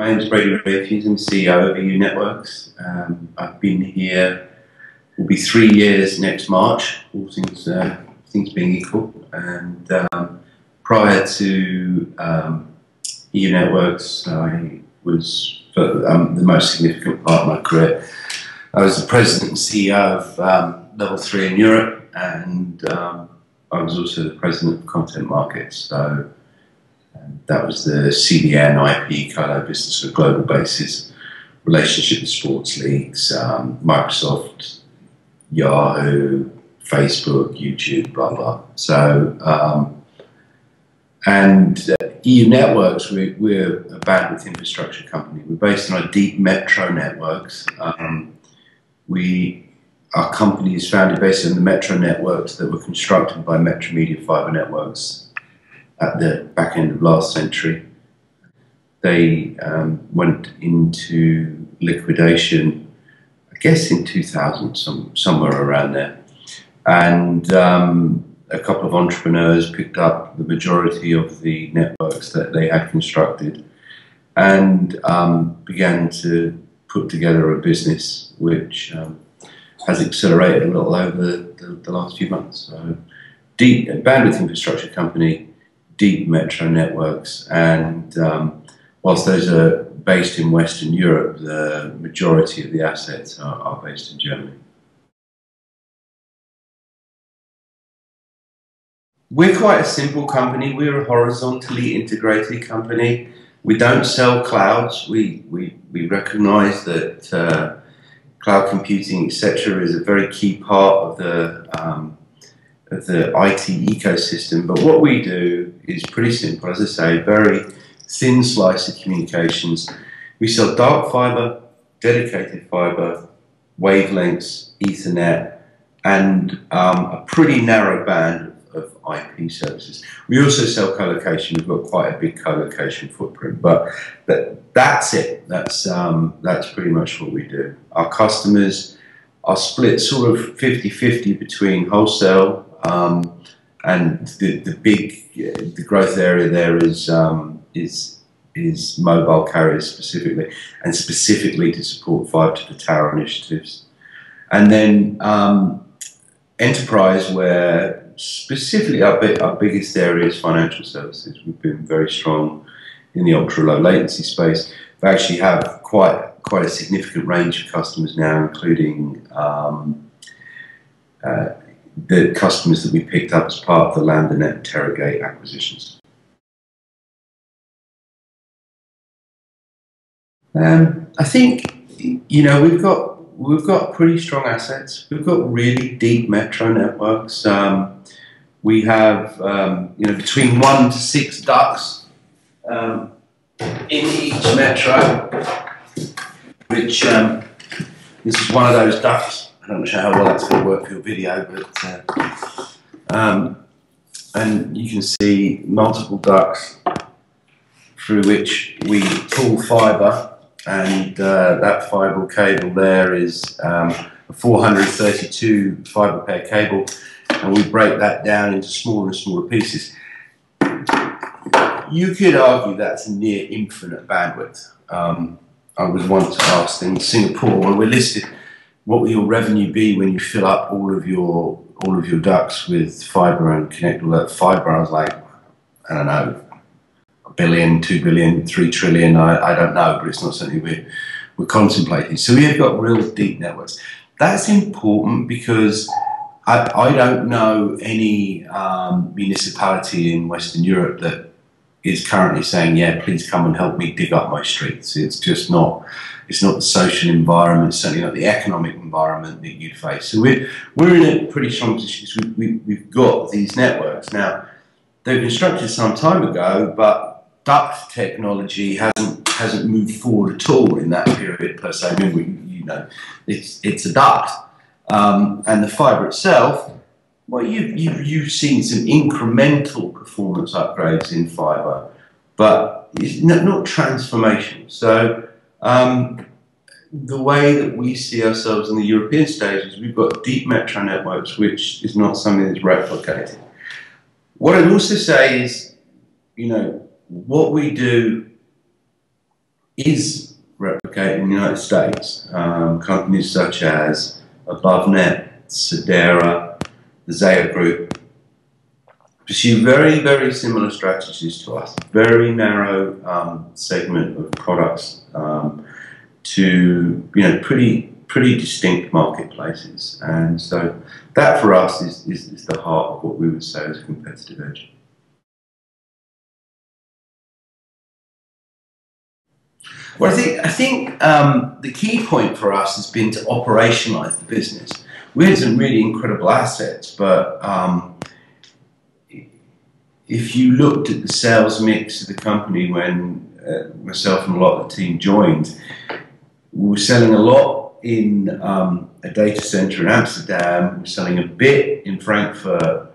My name is Brady Rafuse. I'm CEO of euNetworks. I've been here, will be 3 years next March, all things being equal. And prior to euNetworks, I was, for the most significant part of my career, I was the president and CEO of Level 3 in Europe, and I was also the president of Content Markets. So that was the CDN, IP, colo business on a global basis, relationship with sports leagues, Microsoft, Yahoo, Facebook, YouTube, blah, blah. So, euNetworks, we're a bandwidth infrastructure company. We're based on our deep metro networks. Our company is founded based on the metro networks that were constructed by Metromedia Fiber Networks at the back end of last century. They went into liquidation, I guess in 2000, somewhere around there. And a couple of entrepreneurs picked up the majority of the networks that they had constructed and began to put together a business which has accelerated a little over the last few months. So, deep bandwidth infrastructure company, deep metro networks, and whilst those are based in Western Europe, the majority of the assets are based in Germany. We're quite a simple company. We're a horizontally integrated company. We don't sell clouds. We recognise that cloud computing, etc., is a very key part of the IT ecosystem. But what we do is pretty simple. As I say, very thin slice of communications. We sell dark fiber, dedicated fiber, wavelengths, Ethernet, and a pretty narrow band of IP services. We also sell co-location. We've got quite a big co-location footprint, but that's it. That's pretty much what we do. Our customers are split sort of 50-50 between wholesale and the growth area there is mobile carriers specifically, and specifically to support fiber to the tower initiatives. And then enterprise, where specifically our biggest area is financial services. We've been very strong in the ultra-low latency space. We actually have quite a significant range of customers now, including the customers that we picked up as part of the LambdaNet and TeraGate acquisitions. I think, you know, we've got pretty strong assets. We've got really deep metro networks. We have, you know, between 1 to 6 ducts in each metro, which this is one of those ducts. I'm not sure how well that's going to work for your video, but and you can see multiple ducts through which we pull fiber. And that fibre cable there is a 432 fibre pair cable, and we break that down into smaller and smaller pieces. You could argue that's a near infinite bandwidth. I was once asked in Singapore, where we're listed, what will your revenue be when you fill up all of your ducts with fibre and connect all that fibre? I was like, I don't know. Billion, 2 billion, 3 trillion, I don't know, but it's not something we're contemplating. So we have got real deep networks. That's important because I don't know any municipality in Western Europe that is currently saying, yeah, please come and help me dig up my streets. It's just not, it's not the social environment, certainly not the economic environment that you'd face. So we're in a pretty strong position because we've got these networks. Now, they were constructed some time ago, but duct technology hasn't moved forward at all in that period per se. I mean, you know, it's a duct, and the fibre itself. Well, you've seen some incremental performance upgrades in fibre, but it's not transformational. So the way that we see ourselves in the European stage is we've got deep metro networks, which is not something that's replicated. What I'd also say is, you know, what we do is replicated in the United States. Companies such as AboveNet, Sedera, the Zaya Group pursue very, very similar strategies to us. Very narrow segment of products to pretty distinct marketplaces, and so that for us is the heart of what we would say is a competitive edge. Well, I think the key point for us has been to operationalize the business. We had some really incredible assets, but if you looked at the sales mix of the company when myself and a lot of the team joined, we were selling a lot in a data center in Amsterdam, we were selling a bit in Frankfurt,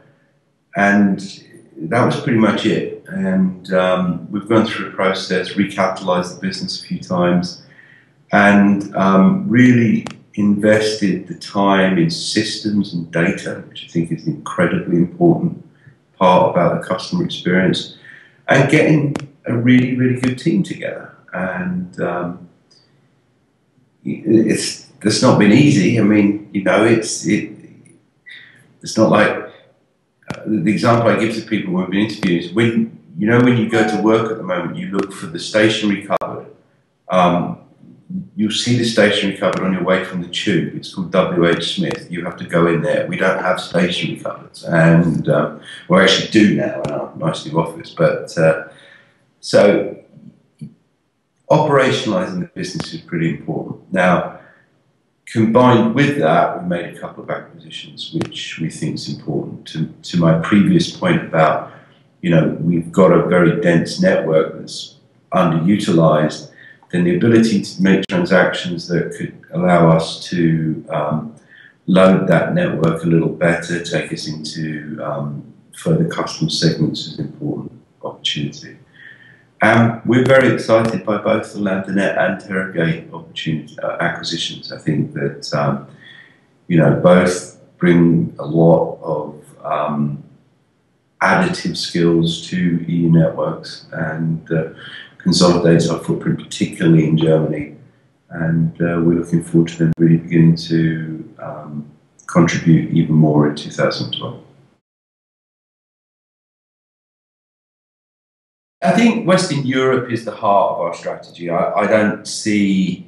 and that was pretty much it. And we've gone through a process, recapitalized the business a few times, and really invested the time in systems and data, which I think is an incredibly important part about the customer experience, and getting a really, really good team together. And it's not been easy. I mean, it's not like the example I give to people when we interview is when you go to work at the moment, you look for the stationery cupboard. You'll see the stationery cupboard on your way from the tube. It's called W.H. Smith. You have to go in there. We don't have stationery cupboards, and we actually do now in our nice new office. But so operationalizing the business is pretty important. Now, combined with that, we made a couple of acquisitions, which we think is important. To my previous point about, we've got a very dense network that's underutilized, then the ability to make transactions that could allow us to load that network a little better, take us into further customer segments is an important opportunity. And we're very excited by both the LambdaNet and TeraGate acquisitions. I think that both bring a lot of additive skills to euNetworks and consolidates our footprint, particularly in Germany. And we're looking forward to them really beginning to contribute even more in 2012. I think Western Europe is the heart of our strategy. I don't see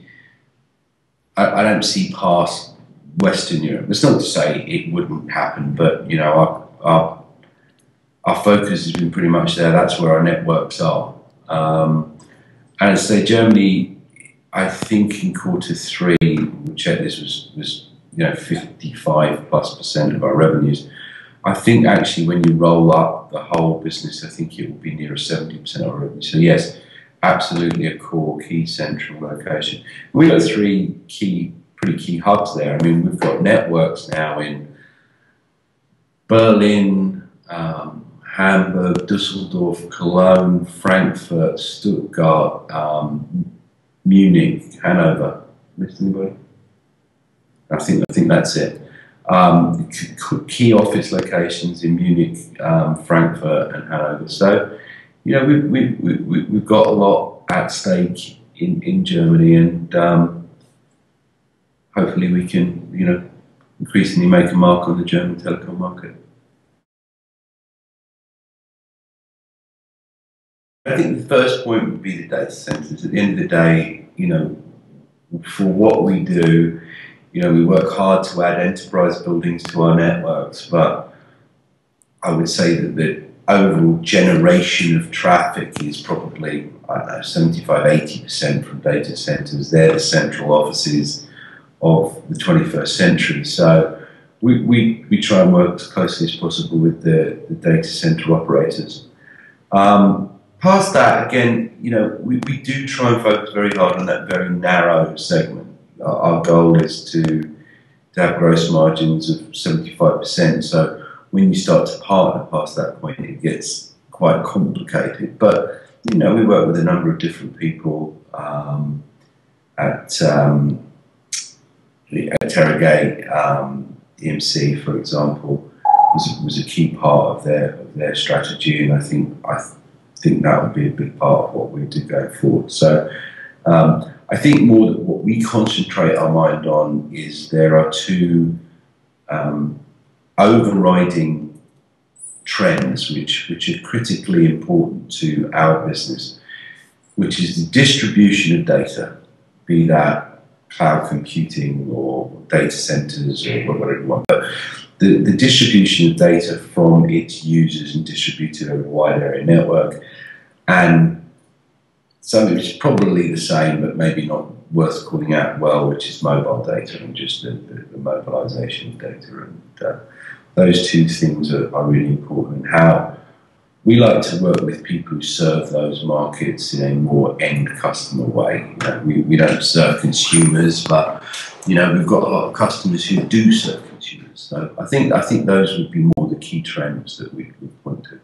past Western Europe. It's not to say it wouldn't happen, but our focus has been pretty much there. That's where our networks are. And I say Germany, I think in Q3, we checked this was 55+% of our revenues. I think actually when you roll up the whole business, I think it will be near 70% of our revenue. So yes, absolutely a core, key central location. We've got three pretty key hubs there. I mean, we've got networks now in Berlin, Hamburg, Düsseldorf, Cologne, Frankfurt, Stuttgart, Munich, Hanover. Missed anybody? I think that's it. Key office locations in Munich, Frankfurt, and Hanover. So, we've got a lot at stake in Germany, and hopefully we can, increasingly make a mark on the German telecom market. I think the first point would be the data centers. At the end of the day, for what we do, we work hard to add enterprise buildings to our networks, but I would say that the overall generation of traffic is probably, 75–80% from data centers. They're the central offices of the 21st century. So we try and work as closely as possible with the data center operators. Past that, again, we do try and focus very hard on that very narrow segment. Our goal is to have gross margins of 75%. So when you start to partner past that point, it gets quite complicated. But we work with a number of different people at TeraGate. EMC, for example, was a key part of their strategy, and I think that would be a big part of what we do going forward. So I think more that what we concentrate our mind on is there are two overriding trends which are critically important to our business, which is the distribution of data, be that cloud computing or data centers or whatever you want. But the distribution of data from its users and distributed over a wide area network, and something which is probably the same but maybe not worth calling out well, which is mobile data and just the mobilization of data. And those two things are really important. How we like to work with people who serve those markets in a more end customer way. You know, we don't serve consumers, but you know, we've got a lot of customers who do serve consumers. So I think those would be more the key trends that we would point to.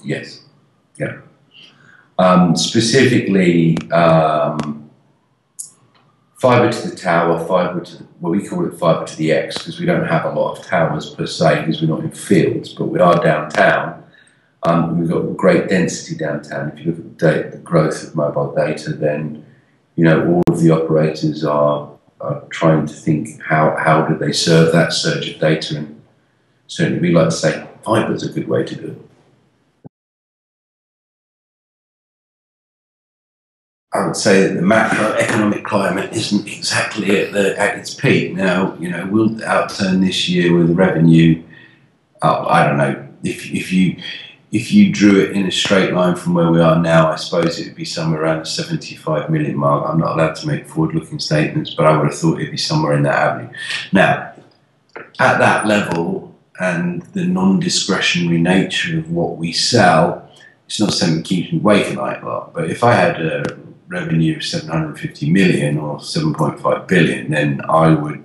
Yes. Yeah. Specifically, fibre to the tower, fibre to the, well, we call it fibre to the X because we don't have a lot of towers per se because we're not in fields, but we are downtown. We've got great density downtown. If you look at the growth of mobile data, then you know all of the operators are trying to think how do they serve that surge of data, and certainly we like to say fibre is a good way to do it. I would say that the macroeconomic climate isn't exactly at its peak. Now, you know, we'll outturn this year with revenue up, I don't know, if you drew it in a straight line from where we are now, I suppose it would be somewhere around the 75 million mark. I'm not allowed to make forward-looking statements, but I would have thought it'd be somewhere in that avenue. Now, at that level and the non-discretionary nature of what we sell, it's not something that keeps me awake at night a lot. But if I had a revenue of 750 million or 7.5 billion, then I'd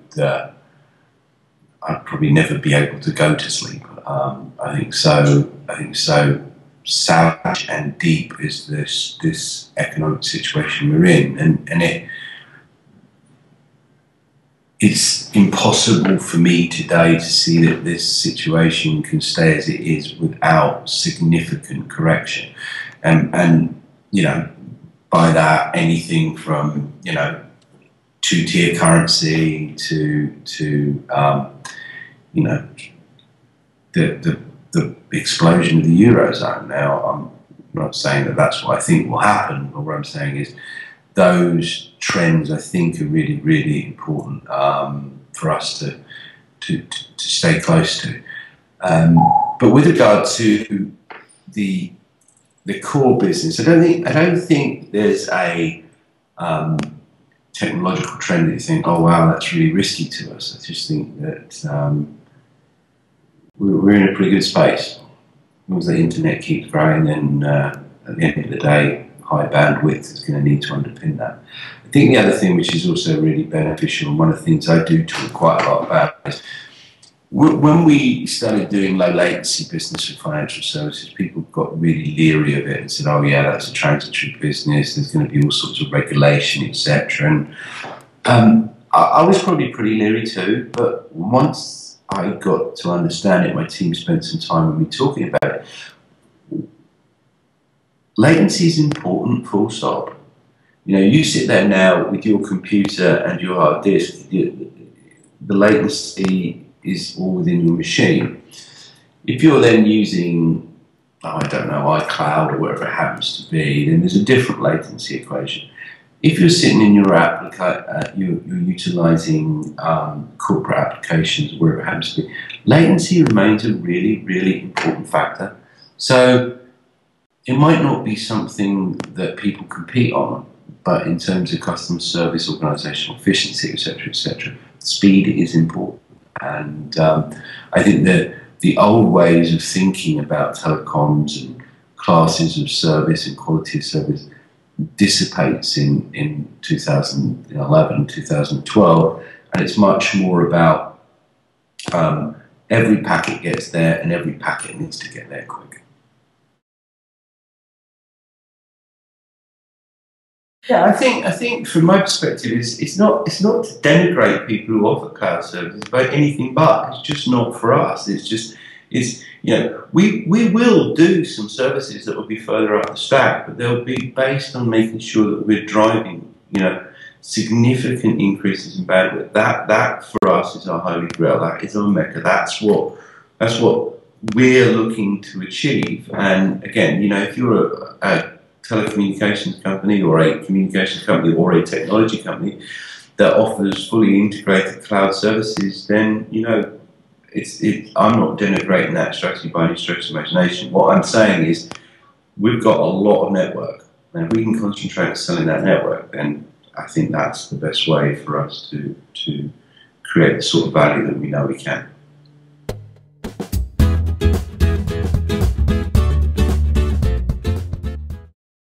probably never be able to go to sleep. I think so savage and deep is this economic situation we're in, and it's impossible for me today to see that this situation can stay as it is without significant correction, and you know, by that anything from, you know, two-tier currency to you know, the explosion of the Eurozone. Now, I'm not saying that that's what I think will happen, but what I'm saying is those trends I think are really, really important for us to stay close to. But with regard to the core business, I don't think there's a technological trend that you think, oh wow, that's really risky to us. I just think that we're in a pretty good space. As long as the internet keeps growing, then at the end of the day, high bandwidth is going to need to underpin that. I think the other thing which is also really beneficial, and one of the things I do talk quite a lot about, is when we started doing low latency business with financial services, people got really leery of it and said, oh yeah, that's a transitory business, there's going to be all sorts of regulation, etc. And I was probably pretty leery too, but once I got to understand it, my team spent some time with me talking about it. Latency is important, full stop. You know, you sit there now with your computer and your hard disk, the latency is all within your machine. If you're then using, I don't know, iCloud or wherever it happens to be, then there's a different latency equation. If you're sitting in your app, you're utilizing corporate applications, wherever it happens to be, latency remains a really, really important factor. So it might not be something that people compete on, but in terms of customer service, organizational efficiency, etc., speed is important. And I think that the old ways of thinking about telecoms and classes of service and quality of service dissipates in 2011, 2012, and it's much more about every packet gets there and every packet needs to get there quick. Yeah, I think from my perspective, it's not to denigrate people who offer cloud services by anything but. It's just not for us. It's just Is, you know, we will do some services that will be further up the stack, but they'll be based on making sure that we're driving, you know, significant increases in bandwidth. That for us is our holy grail. That is our mecca. That's what we're looking to achieve. And again, you know, if you're a telecommunications company or a communications company or a technology company that offers fully integrated cloud services, then, you know, I'm not denigrating that strategy by any stretch of imagination. What I'm saying is we've got a lot of network, and if we can concentrate on selling that network, then I think that's the best way for us to create the sort of value that we know we can.